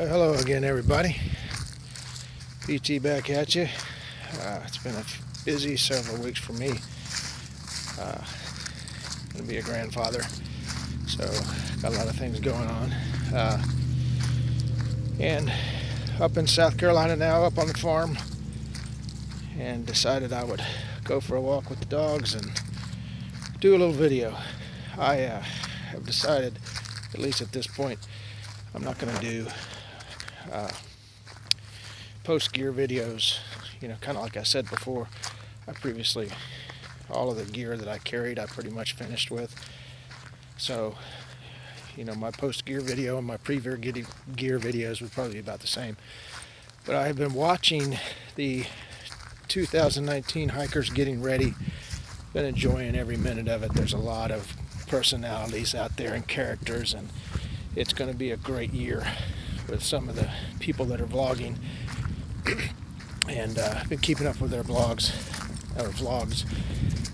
Hello again, everybody. PT back at you. It's been a busy several weeks for me. Going to be a grandfather, so got a lot of things going on. And up in South Carolina now, up on the farm, and decided I would go for a walk with the dogs and do a little video. I have decided, at least at this point, I'm not going to do post gear videos. Kind of like I said before, all of the gear that I carried I pretty much finished with. So my post gear video and my pre-gear videos would probably be about the same. But I have been watching the 2019 hikers getting ready. Been enjoying every minute of it. There's a lot of personalities out there and characters, and it's going to be a great year with some of the people that are vlogging. And I've been keeping up with their vlogs,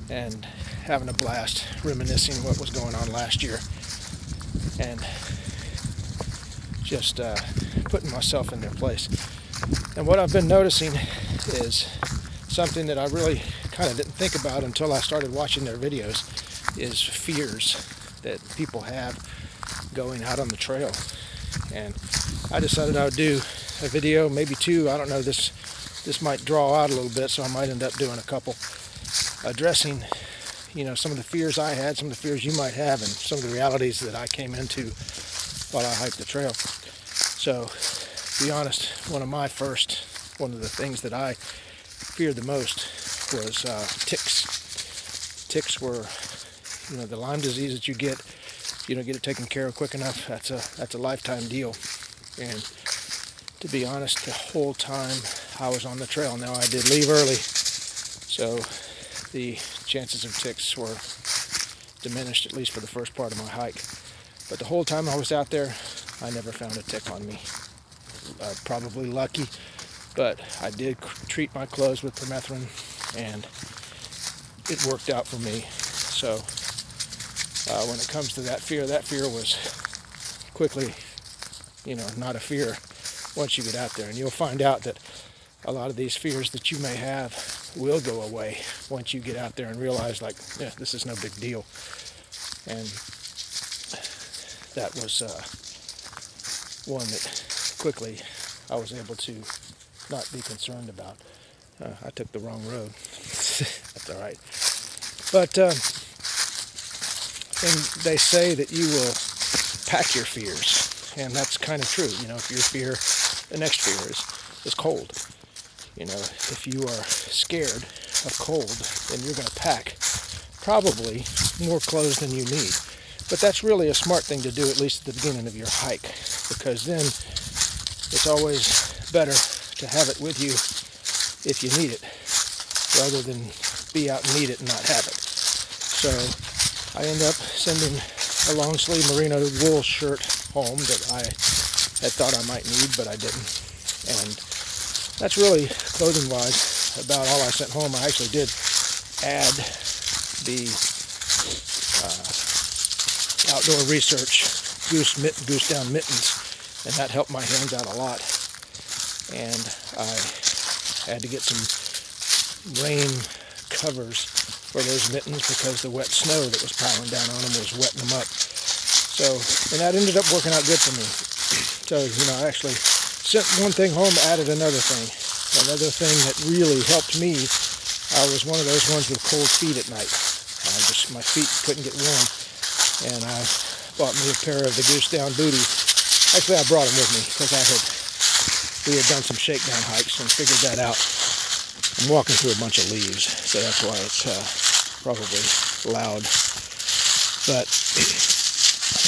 and having a blast reminiscing what was going on last year, and just putting myself in their place. And what I've been noticing is something that I really kind of didn't think about until I started watching their videos, is fears that people have going out on the trail. And I decided I would do a video, maybe two, I don't know, this might draw out a little bit, so I might end up doing a couple, addressing some of the fears I had, some of the fears you might have, and some of the realities that I came into while I hiked the trail. So, to be honest, one of the things that I feared the most was ticks. Ticks were, the Lyme disease that you get. If you don't get it taken care of quick enough, that's a lifetime deal. And to be honest, the whole time I was on the trail, now I did leave early, so the chances of ticks were diminished, at least for the first part of my hike. But the whole time I was out there, I never found a tick on me. Probably lucky, but I did treat my clothes with permethrin, and it worked out for me. So when it comes to that fear was quickly, not a fear once you get out there. And you'll find out that a lot of these fears that you may have will go away once you get out there and realize, this is no big deal. And that was one that quickly I was able to not be concerned about. I took the wrong road. That's all right. But and they say that you will pack your fears, and that's kind of true. If your fear, the next fear is cold. If you are scared of cold, then you're going to pack probably more clothes than you need. But that's really a smart thing to do, at least at the beginning of your hike, because then it's always better to have it with you if you need it, rather than be out and need it and not have it. So I end up sending a long sleeve merino wool shirt home that I had thought I might need, but I didn't. And that's really, clothing wise, about all I sent home. I actually did add the Outdoor Research goose down mittens, and that helped my hands out a lot. And I had to get some rain covers for those mittens because the wet snow that was piling down on them was wetting them up. So, and that ended up working out good for me. So, I actually sent one thing home, added another thing. Another thing that really helped me, I was one of those ones with cold feet at night. My feet couldn't get warm. And I bought me a pair of the goose down booties. Actually, I brought them with me because we had done some shakedown hikes and figured that out. I'm walking through a bunch of leaves, so that's why it's probably loud. But,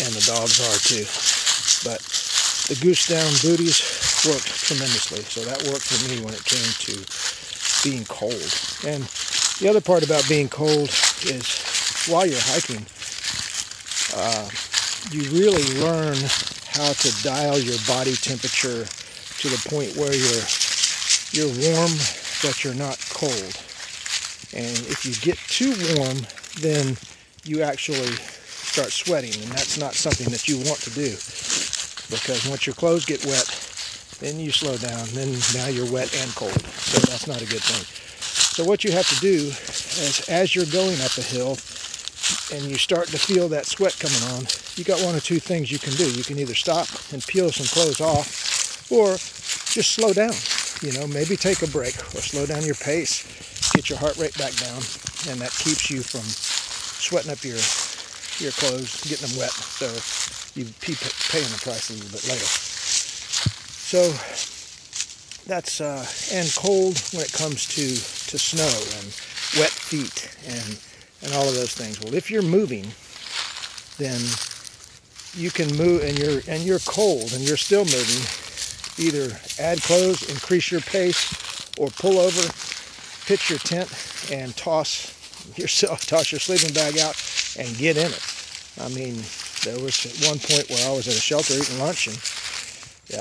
and the dogs are too. But the goose down booties worked tremendously. So that worked for me when it came to being cold. And the other part about being cold is while you're hiking, you really learn how to dial your body temperature to the point where you're warm, but you're not cold. And if you get too warm, then you actually start sweating, and that's not something that you want to do, because once your clothes get wet, then you slow down, then now you're wet and cold. So that's not a good thing. So what you have to do is, as you're going up a hill and you start to feel that sweat coming on, you got one or two things you can do. You can either stop and peel some clothes off, or just slow down. You know, maybe take a break or slow down your pace, get your heart rate back down, and that keeps you from sweating up your clothes, getting them wet, so you be paying the price a little bit later. So that's and cold when it comes to snow and wet feet and all of those things. Well, if you're moving, then you can move, and you're cold and you're still moving. Either add clothes, increase your pace, or pull over, pitch your tent, and toss your sleeping bag out and get in it. I mean, there was one point where I was at a shelter eating lunch, and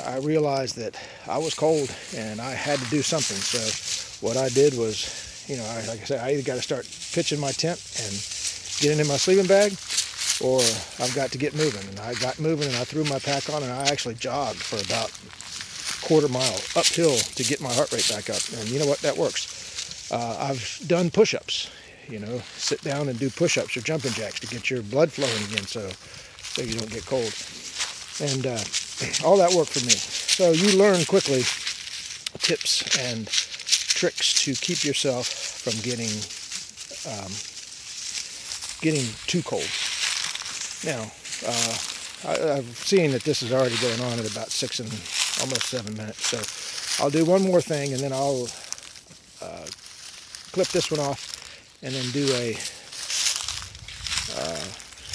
I realized that I was cold and I had to do something. So what I did was, you know, like I said, I either got to start pitching my tent and getting in my sleeping bag, or I've got to get moving. And I got moving, and I threw my pack on, and I actually jogged for about quarter mile uphill to get my heart rate back up. And you know what, that works. I've done push-ups, you know, sit down and do push-ups or jumping jacks to get your blood flowing again, so you don't get cold. And all that worked for me. So you learn quickly tips and tricks to keep yourself from getting too cold. Now, I've seen that this is already going on at about 6 and almost 7 minutes. So I'll do one more thing, and then I'll clip this one off, and then do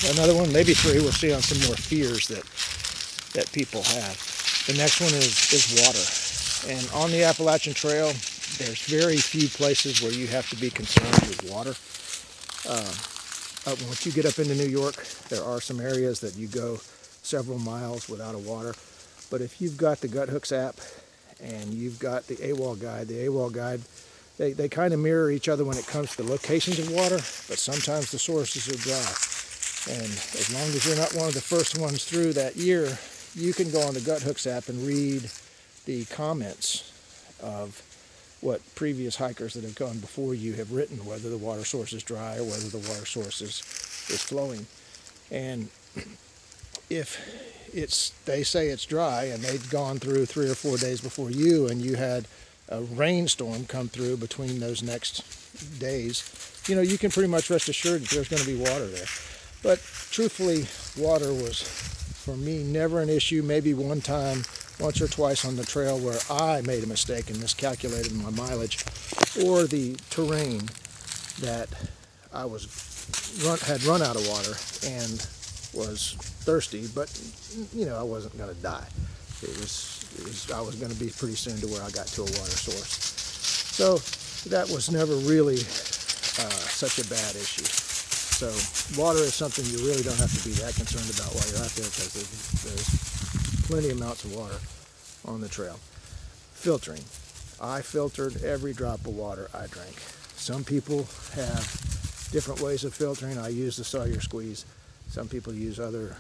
another one, maybe 3. We'll see on some more fears that people have. The next one is water. And on the Appalachian Trail, there's very few places where you have to be concerned with water. Once you get up into New York, there are some areas that you go several miles without a water. But if you've got the Gut Hooks app and you've got the AWOL guide, they kind of mirror each other when it comes to the locations of water, but sometimes the sources are dry. And as long as you're not one of the first ones through that year, you can go on the Gut Hooks app and read the comments of what previous hikers that have gone before you have written, whether the water source is dry or whether the water source is flowing. And if they say it's dry and they'd gone through 3 or 4 days before you, and you had a rainstorm come through between those next days, you know, you can pretty much rest assured that there's going to be water there. But truthfully, water was, for me, never an issue. Maybe one time, once or twice on the trail, where I made a mistake and miscalculated my mileage, or the terrain that I had run out of water and was thirsty, but you know, I wasn't going to die. I was going to be pretty soon to where I got to a water source. So that was never really such a bad issue. So water is something you really don't have to be that concerned about while you're out there, because there's plenty amounts of water on the trail. Filtering. I filtered every drop of water I drank. Some people have different ways of filtering. I use the Sawyer squeeze. Some people use other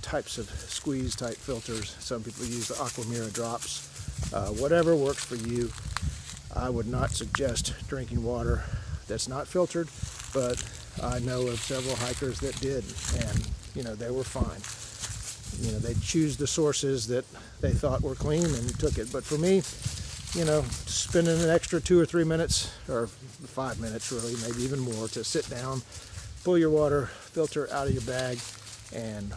types of squeeze type filters. Some people use the Aquamira drops. Whatever works for you. I would not suggest drinking water that's not filtered, but I know of several hikers that did, and you know, they were fine. You know, they'd choose the sources that they thought were clean and took it. But for me, you know, spending an extra 2 or 3 minutes, or 5 minutes really, maybe even more, to sit down, pull your water filter out of your bag, and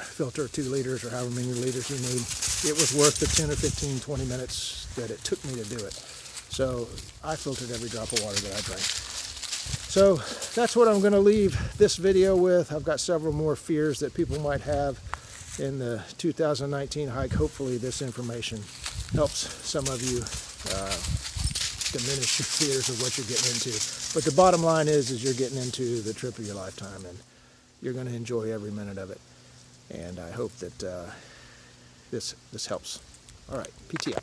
filter 2 liters or however many liters you need, it was worth the 10 or 15, 20 minutes that it took me to do it. So I filtered every drop of water that I drank. So that's what I'm going to leave this video with. I've got several more fears that people might have in the 2019 hike. Hopefully this information helps some of you diminish your fears of what you're getting into. But the bottom line is you're getting into the trip of your lifetime, and you're going to enjoy every minute of it. And I hope that this helps. All right, PT out.